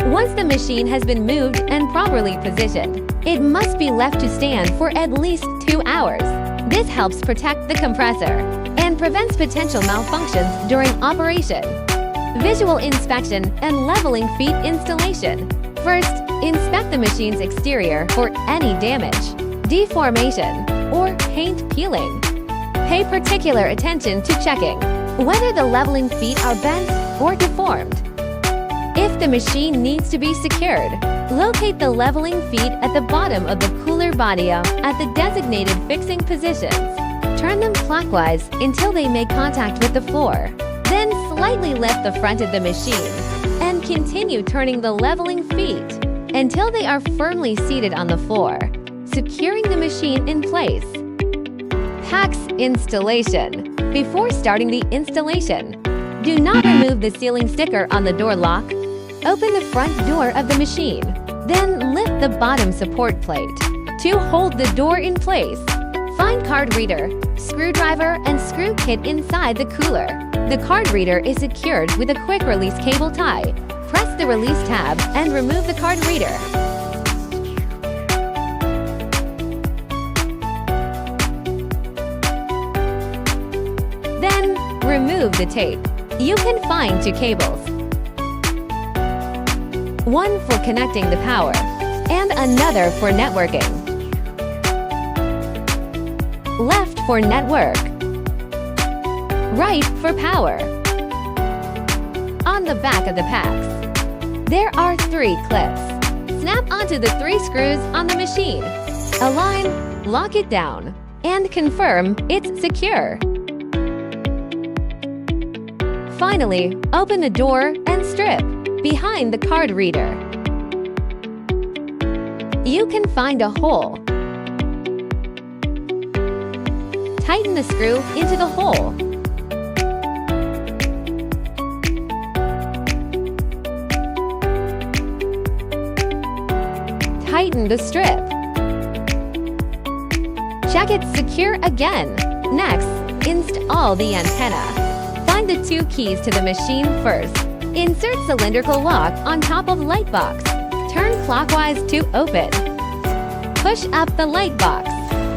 Once the machine has been moved and properly positioned, it must be left to stand for at least 2 hours. This helps protect the compressor and prevents potential malfunctions during operation. Visual inspection and leveling feet installation. First, inspect the machine's exterior for any damage, deformation, or paint peeling. Pay particular attention to checking whether the leveling feet are bent or deformed. If the machine needs to be secured, locate the leveling feet at the bottom of the cooler body at the designated fixing positions. Turn them clockwise until they make contact with the floor. Then slightly lift the front of the machine and continue turning the leveling feet until they are firmly seated on the floor, securing the machine in place. PAX installation. Before starting the installation, do not remove the sealing sticker on the door lock. Open the front door of the machine, then lift the bottom support plate. To hold the door in place, find card reader, screwdriver, and screw kit inside the cooler. The card reader is secured with a quick release cable tie. Press the release tab and remove the card reader. Then, remove the tape. You can find 2 cables. One for connecting the power, and another for networking. Left for network. Right for power. On the back of the PAX, there are 3 clips. Snap onto the 3 screws on the machine. Align, lock it down, and confirm it's secure. Finally, open the door and strip behind the card reader. You can find a hole. Tighten the screw into the hole. Tighten the strip. Check it's secure again. Next, install the antenna. Find the 2 keys to the machine first. Insert cylindrical lock on top of light box. Turn clockwise to open. Push up the light box,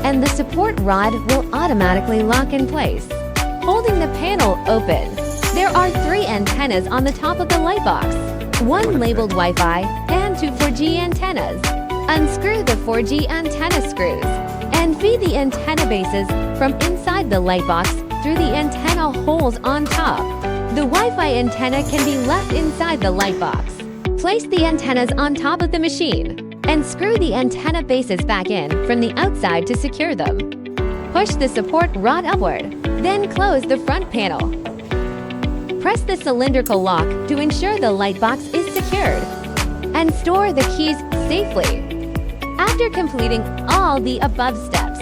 and the support rod will automatically lock in place. Holding the panel open, there are 3 antennas on the top of the light box. 1 labeled Wi-Fi and 2 4G antennas. Unscrew the 4G antenna screws and feed the antenna bases from inside the light box through the antenna holes on top. The Wi-Fi antenna can be left inside the light box. Place the antennas on top of the machine and screw the antenna bases back in from the outside to secure them. Push the support rod upward, then close the front panel. Press the cylindrical lock to ensure the light box is secured, and store the keys safely. After completing all the above steps,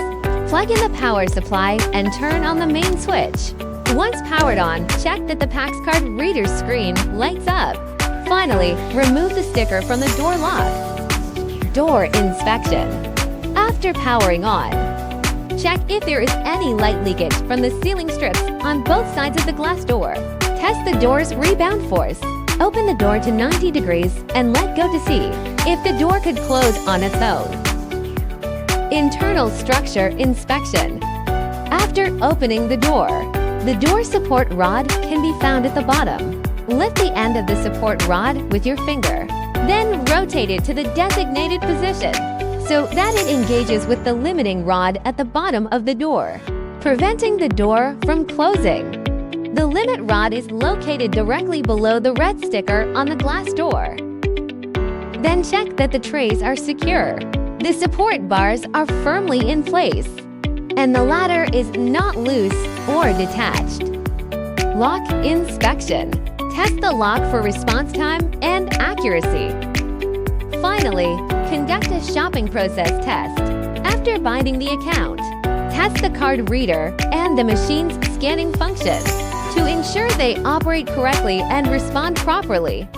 plug in the power supply and turn on the main switch. Once powered on, check that the PAX card reader screen lights up. Finally, remove the sticker from the door lock. Door inspection. After powering on, check if there is any light leakage from the sealing strips on both sides of the glass door. Test the door's rebound force. Open the door to 90 degrees and let go to see if the door could close on its own. Internal structure inspection. After opening the door support rod can be found at the bottom. Lift the end of the support rod with your finger, then rotate it to the designated position so that it engages with the limiting rod at the bottom of the door, preventing the door from closing. The limit rod is located directly below the red sticker on the glass door. Then check that the trays are secure. The support bars are firmly in place, and the ladder is not loose or detached. Lock inspection. Test the lock for response time and accuracy. Finally, conduct a shopping process test. After binding the account, test the card reader and the machine's scanning function to ensure they operate correctly and respond properly.